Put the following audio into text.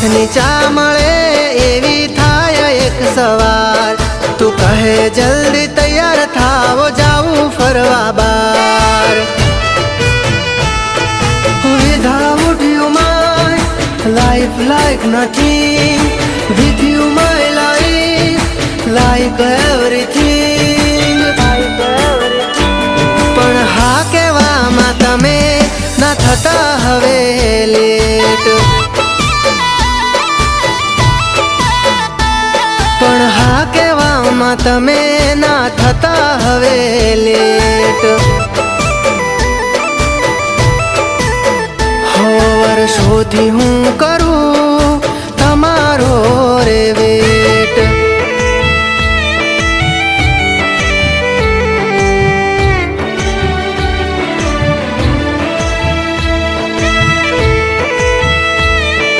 હાથની ચા મળે એવી થાય એક સવાર તું કહે જલ્દી તૈયાર થાવો જાવું ફરવા બાર Without you my life like nothing With you my life like everything પણ હા કહેવામાં તમે ના થતા હવે લેટ પણ હા કહેવામાં તમે ના થતા હવે લેટ વર્ષોથી હું કરું